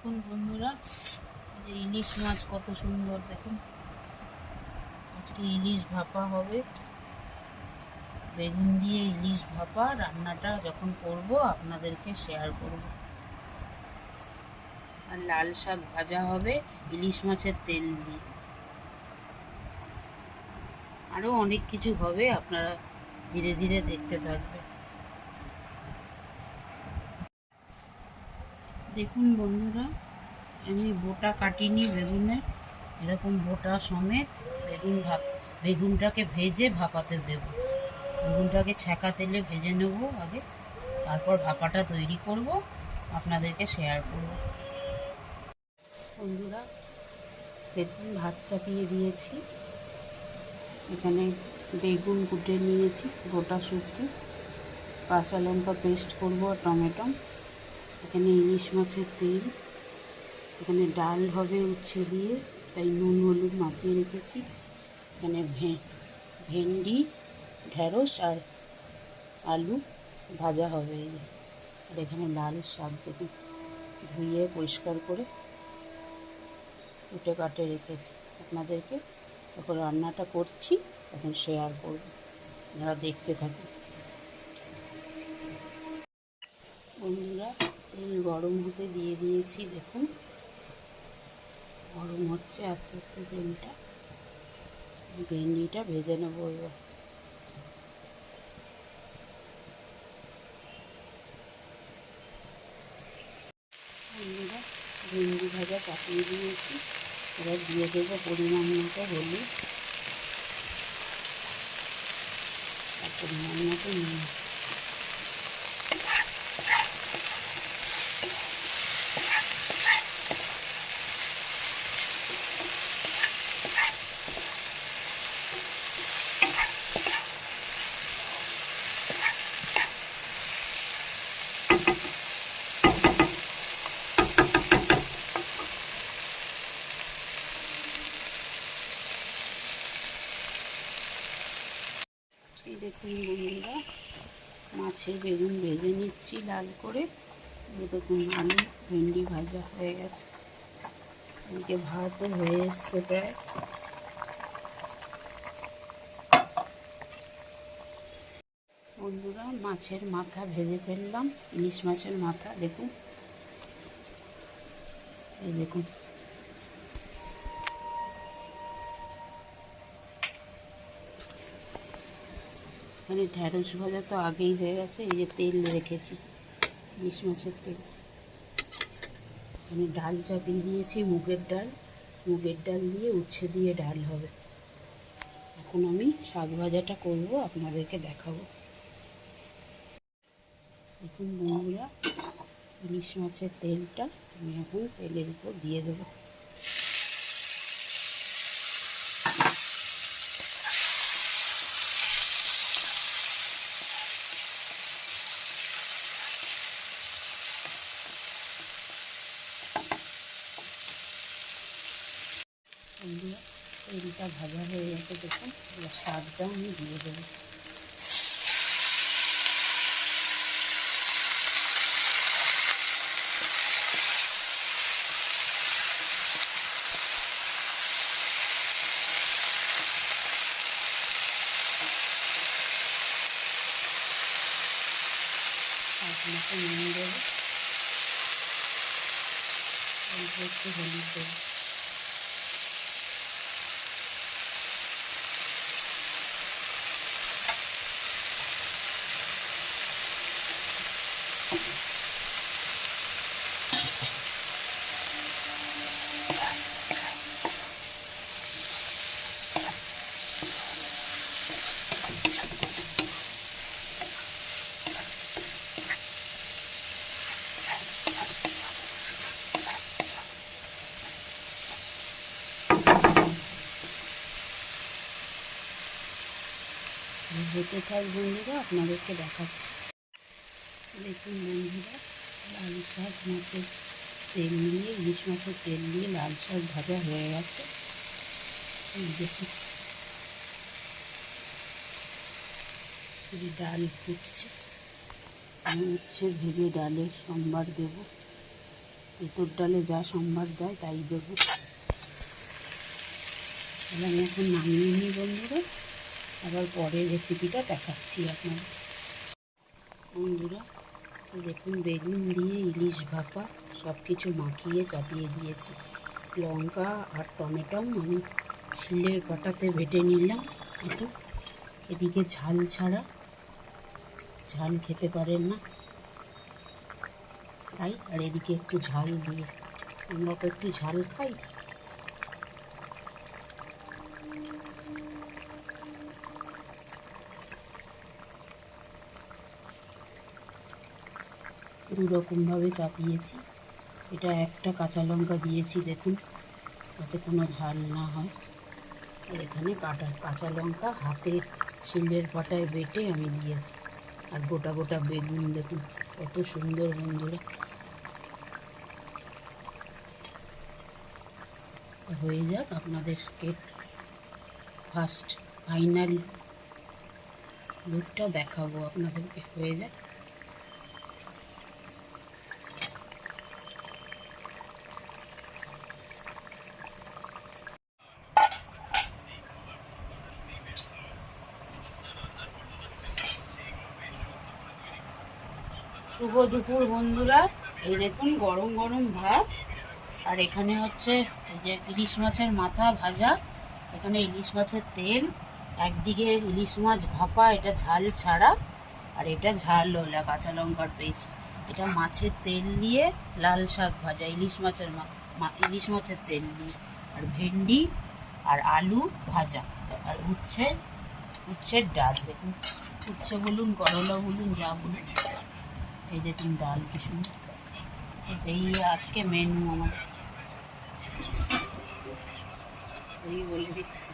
দেখুন বন্ধুরা, যে ইলিশ মাছ কত সুন্দর দেখুন। আজকে ইলিশ ভাপা হবে, বেগুন দিয়ে ইলিশ ভাপা। রান্নাটা যখন করব আপনাদেরকে শেয়ার করব। আর লাল শাক ভাজা হবে ইলিশ মাছের তেল দিয়ে। আরও অনেক কিছু হবে, আপনারা ধীরে ধীরে দেখতে থাকবেন। দেখুন বন্ধুরা, আমি বোটা কাটিনি বেগুনের, এরকম বোটা সমেত বেগুনটাকে ভেজে ভাপাতে দেব। বেগুনটাকে ছ্যাঁকা তেলে ভেজে নেব আগে, তারপর ভাপাটা তৈরি করব, আপনাদেরকে শেয়ার করব। বন্ধুরা দেখুন, ভাত চাপিয়ে দিয়েছি। এখানে বেগুন কুটে নিয়েছি গোটা শুক্তো, কাঁচা লঙ্কা পেস্ট করব আর টমেটো। এখানে ইলিশ মাছের তেল, এখানে ডাল হবে উচ্ছে দিয়ে, তাই নুন হলুদ মাখিয়ে রেখেছি। এখানে ভেন্ডি, ঢ্যাঁড়স আর আলু ভাজা হবে। আর এখানে লাল শাক দেখুন, ধুয়ে পরিষ্কার করে কুটে কাটে রেখেছি। আপনাদেরকে যখন রান্নাটা করছি তখন শেয়ার করব, যারা দেখতে থাকুন। বন্ধুরা, তেল গরম হতে দিয়ে দিয়েছি, দেখুন গরম হচ্ছে আস্তে আস্তে তেলটা। ভেন্ডিটা ভেজে নেবো এবার। বন্ধুরা, ভেন্ডি ভাজা চাপিয়ে দিয়েছি, এবার দিয়ে দেবো পরিমাণ মতো হলুদ আর পরিমাণ মতো নুন। এই দেখুন বন্ধুরা, মাছের বেগুন ভেজে নিচ্ছি লাল করে। এই দেখুন আলু ভেন্ডি ভাজা হয়ে গেছে, এদিকে ভাতও হয়ে এসছে প্রায়। বন্ধুরা, মাছের মাথা ভেজে ফেললাম, ইলিশ মাছের মাথা দেখুন। এই দেখুন, এখানে ঢ্যাঁড়স ভাজা তো আগেই হয়ে গেছে, এই যে তেল রেখেছি ইলিশ মাছের তেল। এখানে ডাল চাপিয়ে দিয়েছি, মুগের ডাল দিয়ে উচ্ছে দিয়ে ডাল হবে। এখন আমি শাক ভাজাটা করব, আপনাদেরকে দেখাবো। দেখুন বন্ধুরা, ইলিশ মাছের তেলটা আমি এখন তেলের উপর দিয়ে দেবো। বন্ধুরা, তেলটা ভাজা হয়ে গেছে দেখুন, এবার শাকটা আমি দিয়ে দেবো। শাকটাকে নিয়ে দেবো, অল্প একটু হলুদ দেবো। হতে থাক বন্ধুরা, আপনাদেরকে দেখাচ্ছি। দেখুন বন্ধুরা, লাল শাক মাছের তেল দিয়ে, ইলিশ মাছের তেল দিয়ে লাল শাক ভাজা হয়ে গেছে। দেখুন, ডাল ফুটছে, আমি হচ্ছে ভেজে ডালের সম্বার দেব। এঁতুর ডালে যা সম্বার দেয় তাই দেবো। তাহলে আমি এখন নামিয়ে নিই বন্ধুরা, আবার পরের রেসিপিটা দেখাচ্ছি আপনাদের। বন্ধুরা দেখুন, বেগুন দিয়ে ইলিশ ভাপা সব কিছু মাখিয়ে চাপিয়ে দিয়েছি। লঙ্কা আর টমেটো আমি শিলের পাটাতে বেটে নিলাম একটু। এদিকে ঝাল ছাড়া, ঝাল খেতে পারেন না তাই, আর এদিকে একটু ঝাল দিয়ে, আমরা তো একটু ঝাল খাই। দুরকমভাবে চাপিয়েছি। এটা একটা কাঁচা লঙ্কা দিয়েছি দেখুন, যাতে কোনো ঝাল না হয়। আর এখানে কাঁচা লঙ্কা হাতে শিলের পাটায় বেটে আমি দিয়েছি। আর গোটা গোটা বেগুন দেখুন কত সুন্দর বন্ধুরা। হয়ে যাক, আপনাদেরকে ফাইনাল লুকটা দেখাবো আপনাদেরকে। হয়ে যাক। শুভ দুপুর বন্ধুরা, এই দেখুন গরম গরম ভাত, আর এখানে হচ্ছে এই যে ইলিশ মাছের মাথা ভাজা, এখানে ইলিশ মাছের তেল, একদিকে ইলিশ মাছ ভাপা, এটা ঝাল ছাড়া, আর এটা ঝালওয়ালা কাঁচা লঙ্কার পেস্ট। এটা মাছের তেল দিয়ে লাল শাক ভাজা, ইলিশ মাছের তেল দিয়ে, আর ভেন্ডি আর আলু ভাজা, আর উচ্ছের ডাল দেখুন, উচ্ছে বলুন করলা বলুন যা বলুন। এই দেখুন ডাল কিছু, এই আজকে মেনু আমাদের, এই বলে দিচ্ছি।